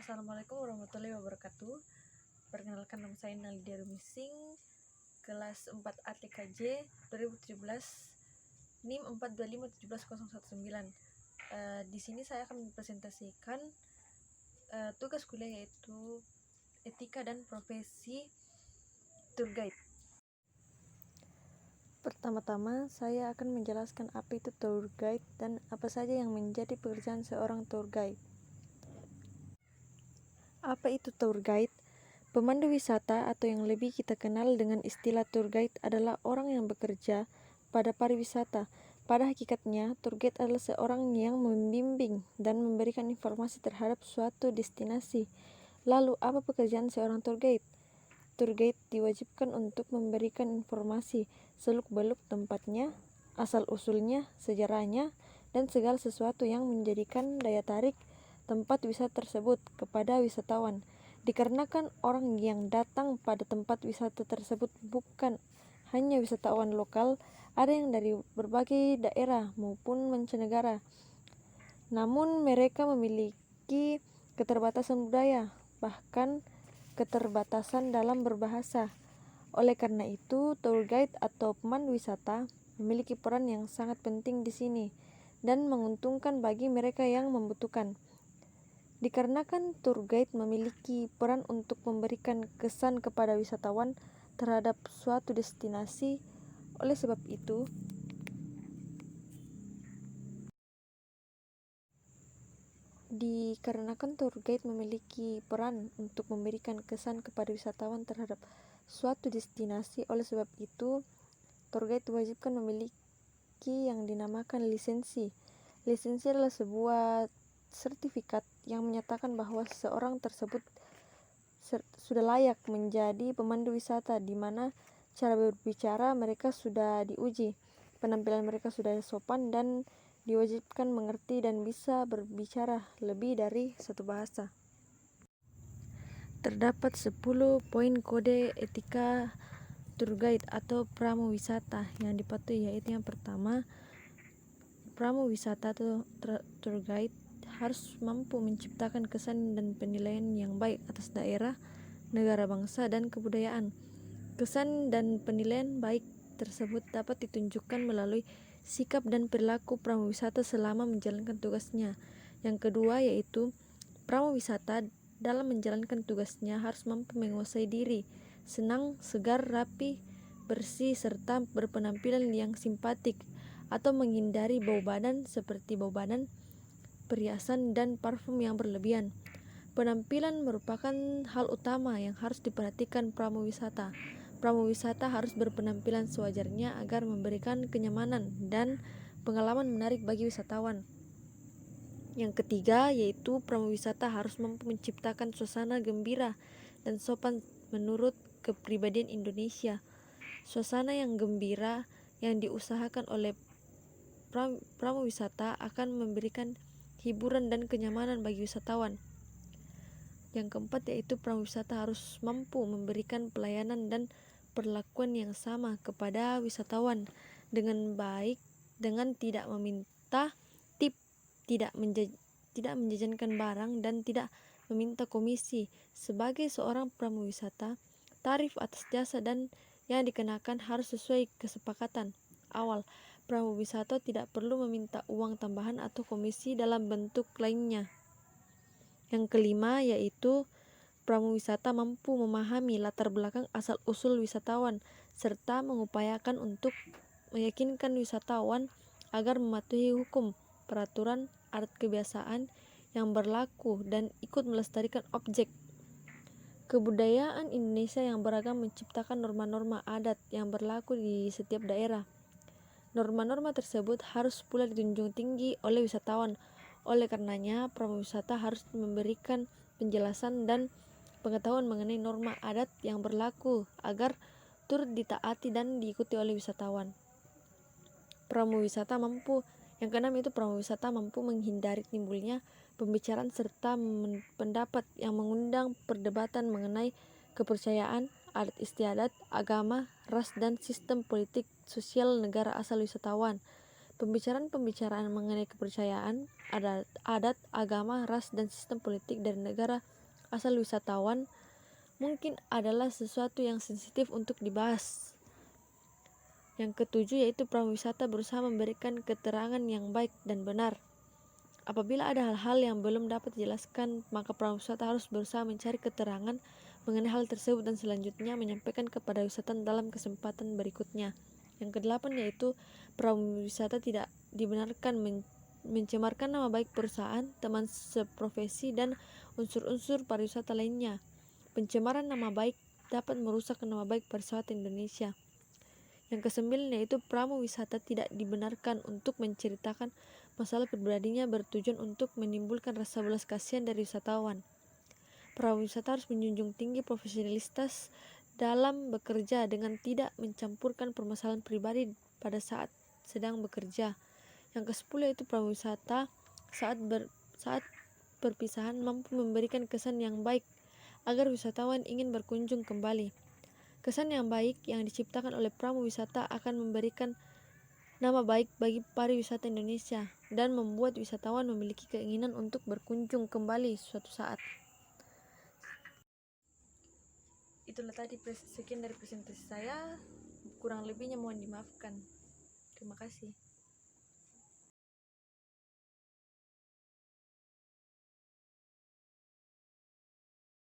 Assalamualaikum warahmatullahi wabarakatuh. Perkenalkan, nama saya Naldia Rumising, kelas 4 ATKJ 2017, NIM 425171019. Di sini saya akan mempresentasikan tugas kuliah, yaitu etika dan profesi tour guide. Pertama-tama, saya akan menjelaskan apa itu tour guide dan apa saja yang menjadi pekerjaan seorang tour guide. Apa itu tour guide? Pemandu wisata atau yang lebih kita kenal dengan istilah tour guide adalah orang yang bekerja pada pariwisata. Pada hakikatnya, tour guide adalah seorang yang membimbing dan memberikan informasi terhadap suatu destinasi. Lalu, apa pekerjaan seorang tour guide? Tour guide diwajibkan untuk memberikan informasi seluk-beluk tempatnya, asal-usulnya, sejarahnya, dan segala sesuatu yang menjadikan daya tarik tempat wisata tersebut kepada wisatawan. Dikarenakan orang yang datang pada tempat wisata tersebut bukan hanya wisatawan lokal, ada yang dari berbagai daerah maupun mancanegara. Namun mereka memiliki keterbatasan budaya, bahkan keterbatasan dalam berbahasa. Oleh karena itu, tour guide atau pemandu wisata memiliki peran yang sangat penting di sini dan menguntungkan bagi mereka yang membutuhkan. Dikarenakan tour guide memiliki peran untuk memberikan kesan kepada wisatawan terhadap suatu destinasi, oleh sebab itu, tour guide memiliki peran untuk memberikan kesan kepada wisatawan terhadap suatu destinasi, oleh sebab itu, tour guide diwajibkan memiliki yang dinamakan lisensi. Lisensi adalah sebuah sertifikat yang menyatakan bahwa seseorang tersebut sudah layak menjadi pemandu wisata, di mana cara berbicara mereka sudah diuji, penampilan mereka sudah sopan, dan diwajibkan mengerti dan bisa berbicara lebih dari satu bahasa. Terdapat 10 poin kode etika tour guide atau pramu wisata yang dipatuhi, yaitu yang pertama, pramu wisata atau tour guide harus mampu menciptakan kesan dan penilaian yang baik atas daerah, negara, bangsa, dan kebudayaan. Kesan dan penilaian baik tersebut dapat ditunjukkan melalui sikap dan perilaku pramu wisata selama menjalankan tugasnya. Yang kedua, yaitu pramu wisata dalam menjalankan tugasnya harus mampu menguasai diri, senang, segar, rapi, bersih, serta berpenampilan yang simpatik, atau menghindari bau badan seperti bau badan, perhiasan, dan parfum yang berlebihan. Penampilan merupakan hal utama yang harus diperhatikan pramu wisata. Pramu wisata harus berpenampilan sewajarnya agar memberikan kenyamanan dan pengalaman menarik bagi wisatawan. Yang ketiga, yaitu pramu wisata harus mampu menciptakan suasana gembira dan sopan menurut kepribadian Indonesia. Suasana yang gembira yang diusahakan oleh pramu wisata akan memberikan hiburan dan kenyamanan bagi wisatawan. Yang keempat, yaitu pramu wisata harus mampu memberikan pelayanan dan perlakuan yang sama kepada wisatawan dengan baik, dengan tidak meminta tip, tidak menjajankan barang, dan tidak meminta komisi. Sebagai seorang pramu wisata, tarif atas jasa dan yang dikenakan harus sesuai kesepakatan awal. Pramu wisata tidak perlu meminta uang tambahan atau komisi dalam bentuk lainnya. Yang kelima, yaitu pramu wisata mampu memahami latar belakang asal-usul wisatawan serta mengupayakan untuk meyakinkan wisatawan agar mematuhi hukum, peraturan, adat kebiasaan yang berlaku dan ikut melestarikan objek kebudayaan Indonesia yang beragam, menciptakan norma-norma adat yang berlaku di setiap daerah. Norma-norma tersebut harus pula dijunjung tinggi oleh wisatawan. Oleh karenanya, pramu wisata harus memberikan penjelasan dan pengetahuan mengenai norma adat yang berlaku agar turut ditaati dan diikuti oleh wisatawan. Yang keenam, itu pramu wisata mampu menghindari timbulnya pembicaraan serta pendapat yang mengundang perdebatan mengenai kepercayaan, adat istiadat, agama, ras, dan sistem politik sosial negara asal wisatawan. Pembicaraan mengenai kepercayaan, adat, agama, ras, dan sistem politik dari negara asal wisatawan mungkin adalah sesuatu yang sensitif untuk dibahas. Yang ketujuh yaitu prawisata berusaha memberikan keterangan yang baik dan benar. Apabila ada hal-hal yang belum dapat dijelaskan, maka prawisata harus berusaha mencari keterangan mengenai hal tersebut dan selanjutnya menyampaikan kepada wisatawan dalam kesempatan berikutnya. Yang kedelapan yaitu prawisata tidak dibenarkan mencemarkan nama baik perusahaan, teman seprofesi, dan unsur-unsur pariwisata lainnya. Pencemaran nama baik dapat merusak nama baik pariwisata Indonesia. Yang kesembilan yaitu pramuwisata tidak dibenarkan untuk menceritakan masalah pribadinya bertujuan untuk menimbulkan rasa belas kasihan dari wisatawan. Prawisata harus menjunjung tinggi profesionalitas dalam bekerja dengan tidak mencampurkan permasalahan pribadi pada saat sedang bekerja. Yang kesepuluh yaitu prawisata saat perpisahan mampu memberikan kesan yang baik agar wisatawan ingin berkunjung kembali. Kesan yang baik yang diciptakan oleh pramuwisata akan memberikan nama baik bagi pariwisata Indonesia dan membuat wisatawan memiliki keinginan untuk berkunjung kembali suatu saat. Itulah tadi sekian dari presentasi saya, kurang lebihnya mohon dimaafkan. Terima kasih.